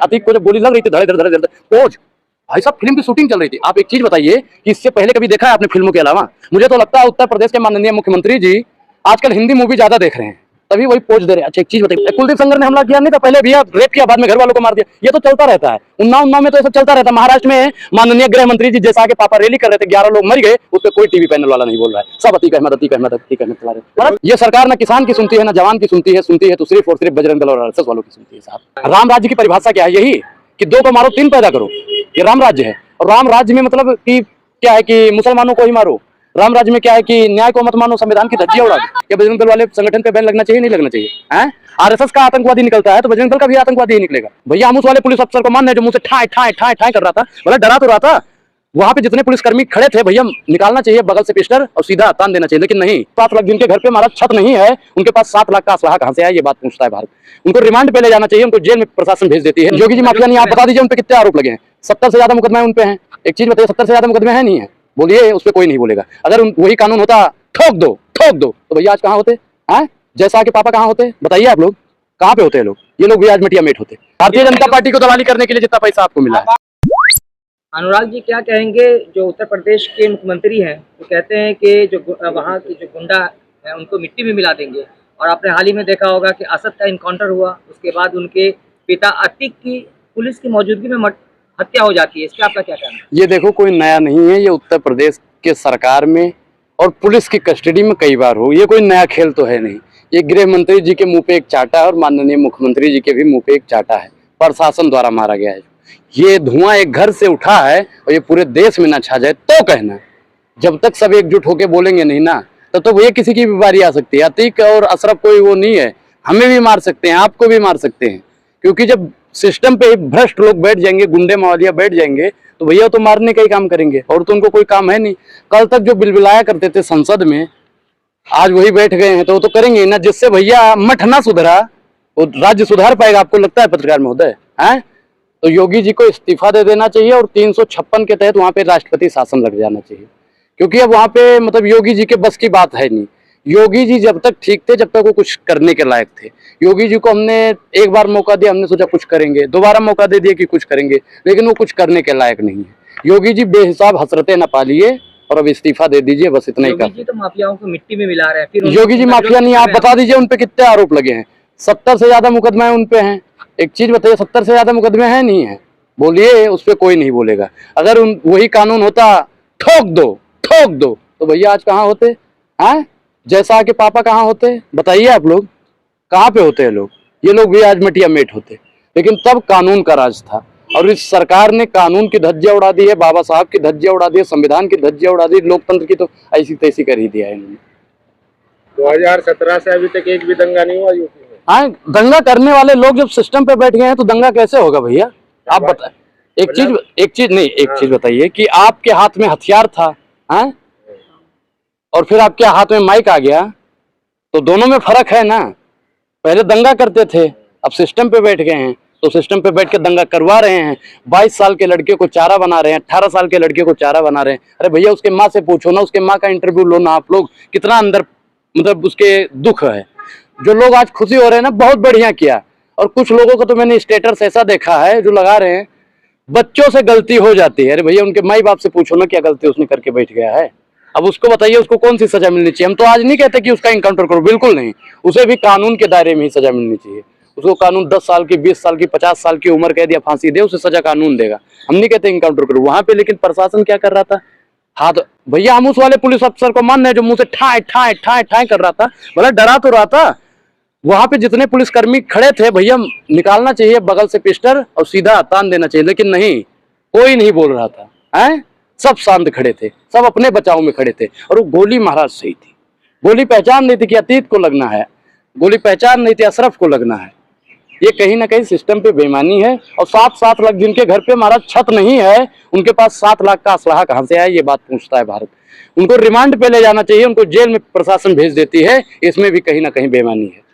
अतीक को जब गोली लग रही थी धड़े धड़े धड़े पोज, भाई साहब फिल्म की शूटिंग चल रही थी। आप एक चीज बताइए कि इससे पहले कभी देखा है आपने फिल्मों के अलावा? मुझे तो लगता है उत्तर प्रदेश के माननीय मुख्यमंत्री जी आजकल हिंदी मूवी ज्यादा देख रहे हैं, तभी वही पोज दे रहे हैं। अच्छा एक चीज बताइए, कुलदीप संगर ने हमला किया नहीं था पहले, भैया रेप किया, बाद में घर वालों को मार दिया, ये तो चलता रहता है। उन्नाव में तो ये सब चलता रहता है। महाराष्ट्र में माननीय गृह मंत्री जी जैसा के पापा रैली कर रहे थे, 11 लोग मर गए, उस पर कोई टीवी पैनल वाला नहीं बोल रहा है। सब अतीक अहमद चला रहे। ये सरकार ना किसान की सुनती है ना जवान की सुनती है तो सिर्फ और सिर्फ बजरंग दल और आरएसएस वालों की सुनती है। साहब राम राज्य की परिभाषा क्या है? यही कि 2 को मारो 3 पैदा करो, ये राम राज्य है। और राम राज्य में मतलब कि क्या है कि मुसलमानों को ही मारो। राम राज्य में क्या है कि न्याय को मत मानो, संविधान की धज्जियां उड़ा दो। क्या बजरंग दल वाले संगठन पे बैन लगना चाहिए नहीं लगना चाहिए? हैं? आरएसएस का आतंकवादी निकलता है तो बजरंग दल का भी आतंकवादी ही निकलेगा। भैया हम उस वाले पुलिस अफसर को मान रहे जो मुंह से ठाए ठाए ठाए ठाए कर रहा था, बोला डरा तो रहा था। वहां पे जितने पुलिसकर्मी खड़े थे भैया निकालना चाहिए बगल से पिस्टल और सीधा तान देना चाहिए, लेकिन नहीं। 7 लाख जिनके घर पे महाराज छत नहीं है उनके पास 7 लाख का असलाह कहां से आया, ये बात पूछता है भारत। उनको रिमांड पे ले जाना चाहिए, उनको जेल में प्रशासन भेज देती है। योगी जी माफिया नहीं, आप बता दीजिए उन पे कितने आरोप लगे हैं? 70 से ज्यादा मुकदमे उन पे हैं। एक चीज बताइए, 70 से ज्यादा मुकदमे हैं नहीं है? बोलिए, उस पर कोई नहीं बोलेगा। अगर वही कानून होता ठोक दो तो भैया आज कहाँ होते हैं? जैसा के पापा कहाँ होते? बताइए आप लोग कहाँ पे होते हैं लोग? ये लोग भी आज मिटिया मेट होते। भारतीय जनता पार्टी को दलाली करने के लिए जितना पैसा आपको मिला है। अनुराग जी क्या कहेंगे, जो उत्तर प्रदेश के मुख्यमंत्री हैं वो कहते हैं कि जो वहाँ की जो गुंडा है उनको मिट्टी में मिला देंगे, और आपने हाल ही में देखा होगा कि असद का इनकाउंटर हुआ, उसके बाद उनके पिता अतीक की पुलिस की मौजूदगी में हत्या हो जाती है। इसका आपका क्या कहना है? ये देखो कोई नया नहीं है, ये उत्तर प्रदेश के सरकार में और पुलिस की कस्टडी में कई बार हो, ये कोई नया खेल तो है नहीं। ये गृह मंत्री जी के मुंह पे एक चाटा है और माननीय मुख्यमंत्री जी के भी मुंह पे एक चाटा है। प्रशासन द्वारा मारा गया है। ये धुआं एक घर से उठा है और ये पूरे देश में ना छा जाए तो कहना। जब तक सब एकजुट होकर बोलेंगे नहीं ना तब तो ये किसी की भी बारी आ सकती है। अतीक और अशरफ कोई वो नहीं है, हमें भी मार सकते हैं, आपको भी मार सकते हैं। क्योंकि जब सिस्टम पे भ्रष्ट लोग बैठ जाएंगे, गुंडे मावलिया बैठ जाएंगे, तो भैया तो मारने का ही काम करेंगे और तो उनको कोई काम है नहीं। कल तक जो बिलबिलाया करते थे संसद में, आज वही बैठ गए हैं तो वो तो करेंगे ना। जिससे भैया मठ ना सुधरा वो राज्य सुधार पाएगा? आपको लगता है पत्रकार महोदय? हैं? तो योगी जी को इस्तीफा दे देना चाहिए और 356 के तहत वहां पे राष्ट्रपति शासन लग जाना चाहिए। क्योंकि अब वहां पे मतलब योगी जी के बस की बात है नहीं। योगी जी जब तक ठीक थे जब तक वो कुछ करने के लायक थे। योगी जी को हमने एक बार मौका दिया, हमने सोचा कुछ करेंगे, दोबारा मौका दे दिया कि कुछ करेंगे, लेकिन वो कुछ करने के लायक नहीं है। योगी जी बेहिसाब हसरतें न पालिए और अब इस्तीफा दे दीजिए, बस इतना ही कर। योगी जी तो माफियाओं को मिट्टी में मिला रहे हैं। फिर योगी जी माफिया नहीं, आप बता दीजिए उन पे कितने आरोप लगे हैं? 70 से ज्यादा मुकदमे उन पे हैं। एक चीज बताइए, 70 से ज्यादा मुकदमे हैं नहीं है? बोलिए, उस पर कोई नहीं बोलेगा। अगर वही कानून होता ठोक दो तो भैया आज कहाँ होते? हैं? जैसा के पापा कहाँ होते? बताइए आप लोग कहाँ पे होते हैं लोग? ये लोग भी आज मिटिया मेट होते। लेकिन तब कानून का राज था और इस सरकार ने कानून की धज्जियां उड़ा दी है, बाबा साहब की धज्जियां उड़ा दी है, संविधान की धज्जियां उड़ा दी, लोकतंत्र की तो ऐसी तैसी कर ही दिया है इन्होंने। 2017 से अभी तक एक भी दंगा नहीं हुआ यूपी में। हाँ, दंगा करने वाले लोग जब सिस्टम पे बैठ गए हैं तो दंगा कैसे होगा भैया? आप बताए। एक चीज बताइए कि आपके हाथ में हथियार था, हैं? और फिर आपके हाथ में माइक आ गया, तो दोनों में फर्क है ना। पहले दंगा करते थे, अब सिस्टम पे बैठ गए हैं तो सिस्टम पे बैठ के दंगा करवा रहे हैं। 22 साल के लड़के को चारा बना रहे हैं, 18 साल के लड़के को चारा बना रहे हैं। अरे भैया उसके माँ से पूछो ना, उसके माँ का इंटरव्यू लो ना आप लोग, कितना अंदर मतलब उसके दुख है। जो लोग आज खुशी हो रहे हैं ना, बहुत बढ़िया किया। और कुछ लोगों को तो मैंने स्टेटस ऐसा देखा है जो लगा रहे हैं बच्चों से गलती हो जाती है। अरे भैया उनके माई बाप से पूछो ना क्या गलती उसने करके बैठ गया है। अब उसको बताइए उसको कौन सी सजा मिलनी चाहिए। हम तो आज नहीं कहते कि उसका इनकाउंटर करो, बिल्कुल नहीं। उसे भी कानून के दायरे में ही सजा मिलनी चाहिए। उसको कानून 10 साल की, 20 साल की, 50 साल की उम्र कैद या फांसी दे, उसे सजा कानून देगा। हम नहीं कहते इनकाउंटर करो वहां पे। लेकिन प्रशासन क्या कर रहा था? हाँ तो भैया हम उस वाले पुलिस अफसर को मान रहे जो मुंह से ठाए ठाए ठाए ठाए कर रहा था, बोला डरा तो रहा था। वहां पे जितने पुलिसकर्मी खड़े थे भैया निकालना चाहिए बगल से पिस्टल और सीधा तान देना चाहिए, लेकिन नहीं, कोई नहीं बोल रहा था। हैं? सब शांत खड़े थे, सब अपने बचाव में खड़े थे। और वो गोली महाराज सही थी। गोली पहचान नहीं थी कि अतीत को लगना है, गोली पहचान नहीं थी अशरफ को लगना है। ये कहीं ना कहीं सिस्टम पे बेईमानी है। और 7-7 लाख जिनके घर पे महाराज छत नहीं है उनके पास 7 लाख का असलाह कहां से आया, ये बात पूछता है भारत। उनको रिमांड पे ले जाना चाहिए, उनको जेल में प्रशासन भेज देती है। इसमें भी कहीं ना कहीं बेईमानी है।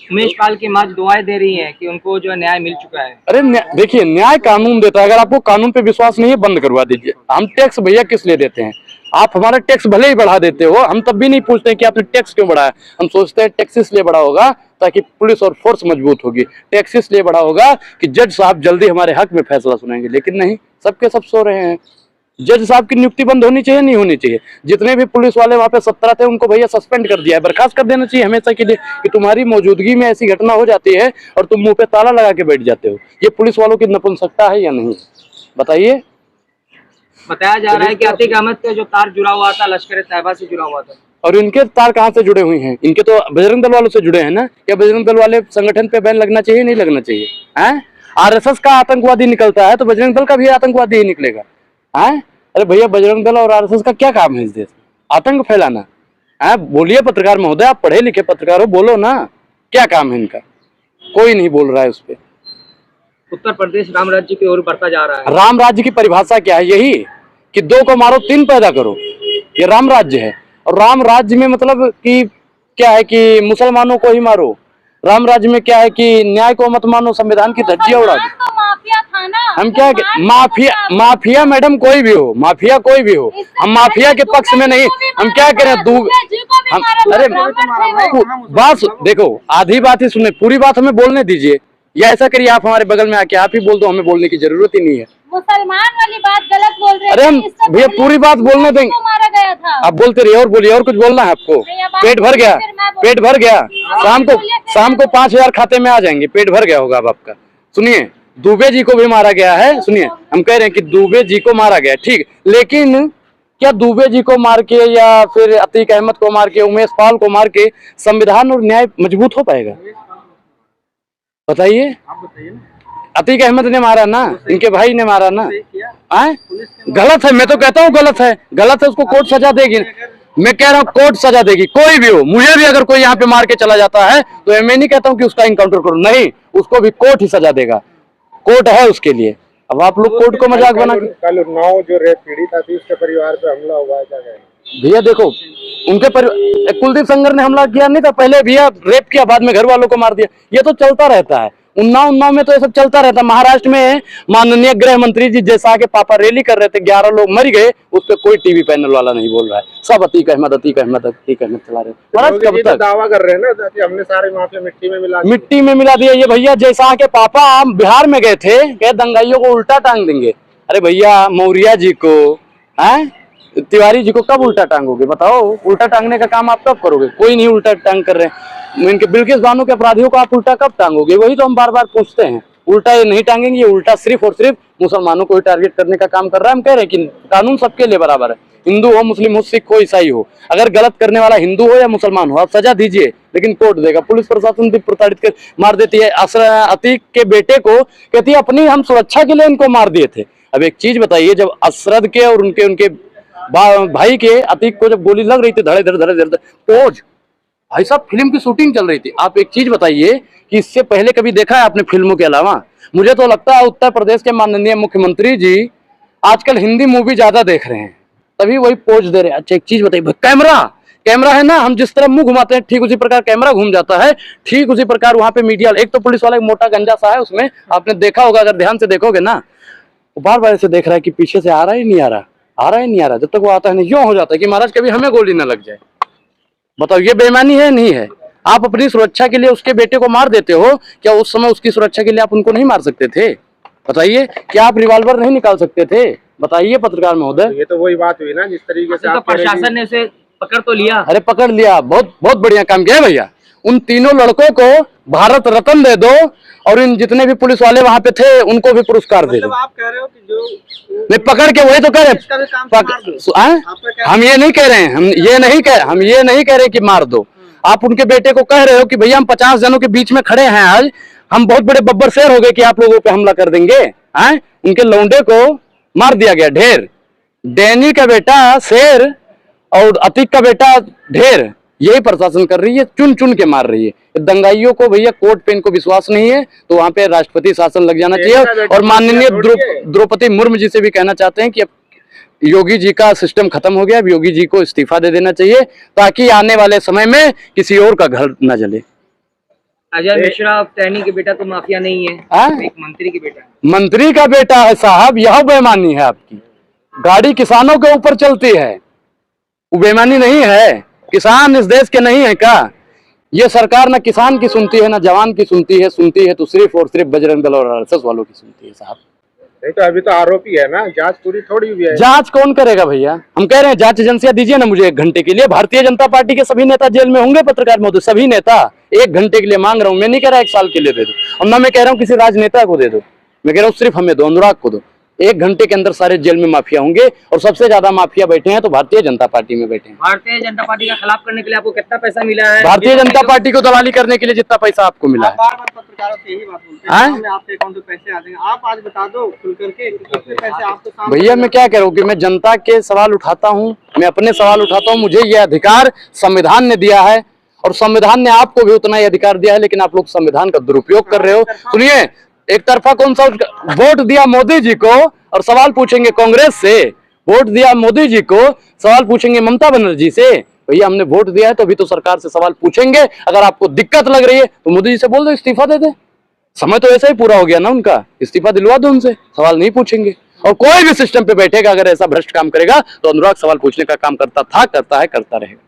उमेश पाल की मां दुआएं दे रही हैं कि उनको जो न्याय मिल चुका है। अरे देखिए, न्याय कानून देता है। अगर आपको कानून पे विश्वास नहीं है बंद करवा दीजिए। हम टैक्स भैया किस लिए देते हैं? आप हमारा टैक्स भले ही बढ़ा देते हो, हम तब भी नहीं पूछते हैं कि आपने टैक्स क्यों बढ़ाया। हम सोचते हैं टैक्स इसलिए बढ़ा होगा ताकि पुलिस और फोर्स मजबूत होगी, टैक्स इसलिए बढ़ा होगा कि जज साहब जल्दी हमारे हक में फैसला सुनाएंगे। लेकिन नहीं, सबके सब सो रहे हैं। जज साहब की नियुक्ति बंद होनी चाहिए, नहीं होनी चाहिए। जितने भी पुलिस वाले वहां पे 17 थे उनको भैया सस्पेंड कर दिया है, बर्खास्त कर देना चाहिए हमेशा के लिए कि तुम्हारी मौजूदगी में ऐसी घटना हो जाती है और तुम मुंह पे ताला लगा के बैठ जाते हो। ये पुलिस वालों की नपुंसकता है या नहीं, बताइए। बताया जा रहा है कि अतीक अहमद का जो तार जुड़ा हुआ था लश्कर तैयबा से जुड़ा हुआ था। और इनके तार कहाँ से जुड़े हुए हैं? इनके तो बजरंग दल वालों से जुड़े हैं ना। क्या बजरंग दल वाले संगठन पे बैन लगना चाहिए, नहीं लगना चाहिए? हैं, आरएसएस का आतंकवादी निकलता है तो बजरंग दल का भी आतंकवादी ही निकलेगा। हैं, अरे भैया बजरंग दल और आरएसएस का क्या काम है इस देश में? आतंक फैलाना। हैं, बोलिए पत्रकार महोदय, आप पढ़े लिखे पत्रकार हो, बोलो ना क्या काम है इनका? कोई नहीं बोल रहा है उस पर। उत्तर प्रदेश राम राज्य की ओर बढ़ता जा रहा है। राम राज्य की परिभाषा क्या है? यही कि 2 को मारो 3 पैदा करो, ये राम राज्य है। और राम राज्य में मतलब कि क्या है कि मुसलमानों को ही मारो। राम राज्य में क्या है कि न्याय को मत मानो, संविधान की धज्जियां उड़ा दो। तो माफिया था ना। हम क्या माफिया मैडम कोई भी हो, माफिया कोई भी हो, हम माफिया के पक्ष में नहीं। हम क्या करें अरे बात देखो, आधी बात ही सुने, पूरी बात हमें बोलने दीजिए। या ऐसा करिए, आप हमारे बगल में आके आप ही बोल दो, हमें बोलने की जरूरत ही नहीं है। मुसलमान वाली बात गलत बोल रहे हैं। अरे हम भैया पूरी बात बोलने देंगे, मारा गया था। आप बोलते रहिए और बोलिए। और कुछ बोलना है आपको? पेट भर गया, पेट भर गया। शाम को 5,000 खाते में आ जाएंगे, पेट भर गया होगा अब आपका। सुनिए, दुबे जी को भी मारा गया है। सुनिए, हम कह रहे हैं कि दुबे जी को मारा गया, ठीक, लेकिन क्या दुबे जी को मार के या फिर अतीक अहमद को मार के, उमेश पाल को मार के संविधान और न्याय मजबूत हो पाएगा? बताइए। अतीक अहमद ने मारा ना, इनके भाई ने मारा ना। गलत है, मैं तो कहता हूँ गलत है, गलत है, उसको कोर्ट सजा देगी। मैं कह रहा हूँ कोर्ट सजा देगी, कोई भी हो। मुझे भी अगर कोई यहाँ पे मार के चला जाता है तो मैं नहीं कहता हूँ कि उसका इनकाउंटर करो, नहीं, उसको भी कोर्ट ही सजा देगा। कोर्ट है उसके लिए। अब आप लोग कोर्ट को मजाक बना के। कल उन्नाव जो रेप पीड़िता थी उसके परिवार पे हमला हुआ है, क्या कहेंगे? भैया देखो, उनके कुलदीप संगर ने हमला किया नहीं था पहले, भैया रेप किया, बाद में घर वालों को मार दिया। ये तो चलता रहता है। उन्नाव में तो ये सब चलता रहता है। महाराष्ट्र में माननीय गृह मंत्री जी जैसा के पापा रैली कर रहे थे, 11 लोग मर गए, उस पर कोई टीवी पैनल वाला नहीं बोल रहा है। सब अतीक अहमद अतीक अहमद अतीक अहमद चला रहे। महाराज कब तक दावा कर रहे हैं ना कि हमने सारे माफिया मिट्टी में मिला दिया। ये भैया जैसा के पापा बिहार में गए थे, कहे दंगाइयों को उल्टा टांग देंगे। अरे भैया मौर्य जी को, तिवारी जी को कब उल्टा टांगोगे? बताओ, उल्टा टांगने का काम आप कब करोगे? कोई नहीं उल्टा टांग कर रहे हैं। इनके बिल्किस बानो के अपराधियों को आप उल्टा कब टांगोगे? वही तो हम बार बार पूछते हैं। उल्टा ये नहीं टांगेंगे, ये उल्टा सिर्फ और सिर्फ मुसलमानों को ही टारगेट करने का काम कर रहा है। हम कह रहे हैं कि कानून सबके लिए बराबर है, हिंदू हो, मुस्लिम हो, सिख हो, ईसाई हो। अगर गलत करने वाला हिंदू हो या मुसलमान हो, आप सजा दीजिए, लेकिन कोर्ट देगा। पुलिस प्रशासन भी प्रताड़ित कर मार देती है। अतीक के बेटे को कहती है अपनी हम सुरक्षा के लिए इनको मार दिए थे। अब एक चीज बताइए, जब असरद के और उनके भाई के अतीक को जब गोली लग रही थी, धड़े धड़े पोज, भाई साहब फिल्म की शूटिंग चल रही थी। आप एक चीज बताइए कि इससे पहले कभी देखा है आपने फिल्मों के अलावा? मुझे तो लगता है उत्तर प्रदेश के माननीय मुख्यमंत्री जी आजकल हिंदी मूवी ज्यादा देख रहे हैं, तभी वही पोज दे रहे हैं। अच्छा एक चीज बताइए, कैमरा है ना, हम जिस तरह मुंह घुमाते हैं ठीक उसी प्रकार कैमरा घूम जाता है, ठीक उसी प्रकार वहां पे मीडिया। एक तो पुलिस वाला एक मोटा गंजा सा है, उसमें आपने देखा होगा, अगर ध्यान से देखोगे ना, वो बार बार ऐसे देख रहा है कि पीछे से आ रहा है नहीं आ रहा, आ रहा है नहीं आ रहा। जब तक वो आता है नहीं, यूं हो जाता है कि महाराज कभी हमें गोली ना लग जाए। बताओ ये बेईमानी है नहीं है? आप अपनी सुरक्षा के लिए उसके बेटे को मार देते हो, क्या उस समय उसकी सुरक्षा के लिए आप उनको नहीं मार सकते थे? बताइए, क्या आप रिवॉल्वर नहीं निकाल सकते थे? बताइए पत्रकार महोदय। ये तो वही बात हुई ना, जिस तरीके से प्रशासन ने उसे पकड़ तो लिया। अरे पकड़ लिया, बहुत बहुत बढ़िया काम किया भैया। उन तीनों लड़कों को भारत रत्न दे दो और इन जितने भी पुलिस वाले वहां पे थे उनको भी पुरस्कार दे दो। आप कह रहे हो कि जो नहीं पकड़ के, वही तो कह रहे हम ये नहीं कह रहे हैं, हम ये नहीं कह रहे कि मार दो। आप उनके बेटे को कह रहे हो कि भैया हम 50 जनों के बीच में खड़े हैं, आज हम बहुत बड़े बब्बर शेर हो गए कि आप लोगों पे हमला कर देंगे। उनके लौंडे को मार दिया गया ढेर। डैनी का बेटा शेर और अतीक का बेटा ढेर, यही प्रशासन कर रही है, चुन चुन के मार रही है। दंगाइयों को भैया कोर्ट पे इनको विश्वास नहीं है तो वहां पे राष्ट्रपति शासन लग जाना चाहिए। और माननीय द्रौपदी मुर्मू जी से भी कहना चाहते हैं कि अब योगी जी का सिस्टम खत्म हो गया, अब योगी जी को इस्तीफा दे देना चाहिए ताकि आने वाले समय में किसी और का घर न जले। अजय मिश्रा टैनी के बेटा तो माफिया नहीं है, एक मंत्री के बेटा है। मंत्री का बेटा है साहब, यह बेईमानी है आपकी। गाड़ी किसानों के ऊपर चलती है, वो बेईमानी नहीं है? किसान इस देश के नहीं है क्या? ये सरकार ना किसान की सुनती है ना जवान की सुनती है तो सिर्फ और सिर्फ बजरंग दल और आरएसएस वालों की सुनती है साहब। नहीं तो अभी तो आरोपी है ना, जांच पूरी थोड़ी हुई है। जांच कौन करेगा भैया? हम कह रहे हैं जांच एजेंसियां दीजिए ना मुझे 1 घंटे के लिए। भारतीय जनता पार्टी के सभी नेता जेल में होंगे, पत्रकार महोदय, सभी नेता 1 घंटे के लिए मांग रहा हूं। मैं नहीं कह रहा 1 साल के लिए दे दो, और ना मैं कह रहा हूं किसी राजनेता को दे दो, मैं कह रहा हूं सिर्फ हमें दो, अनुराग को दो। 1 घंटे के अंदर सारे जेल में माफिया होंगे, और सबसे ज्यादा माफिया बैठे हैं तो भारतीय जनता पार्टी में बैठे हैं। भारतीय जनता पार्टी का खिलाफ करने के लिए आपको कितना पैसा मिला है? भारतीय जनता पार्टी को दलाली करने के लिए जितना पैसा आपको मिला है। बार-बार पत्रकारों से यही बात बोलते हैं हमें आपके अकाउंट में पैसे आ जाएंगे। आप आज बता दो खुल करके कितने पैसे आपके सामने। भैया मैं क्या कह रहा हूँ कि मैं जनता के सवाल उठाता हूँ, मैं अपने सवाल उठाता हूँ। मुझे ये अधिकार संविधान ने दिया है, और संविधान ने आपको भी उतना ही अधिकार दिया है, लेकिन आप लोग संविधान का दुरुपयोग कर रहे हो। सुनिए, एक तरफा कौन सा वोट दिया मोदी जी को और सवाल पूछेंगे कांग्रेस से, वोट दिया मोदी जी को सवाल पूछेंगे ममता बनर्जी से। भैया हमने वोट दिया है तो अभी तो सरकार से सवाल पूछेंगे। अगर आपको दिक्कत लग रही है तो मोदी जी से बोल दो इस्तीफा दे दे। समय तो ऐसा ही पूरा हो गया ना उनका, इस्तीफा दिलवा दो उनसे, सवाल नहीं पूछेंगे। और कोई भी सिस्टम पे बैठेगा अगर ऐसा भ्रष्ट काम करेगा तो अनुराग सवाल पूछने का काम करता था, करता है, करता रहेगा।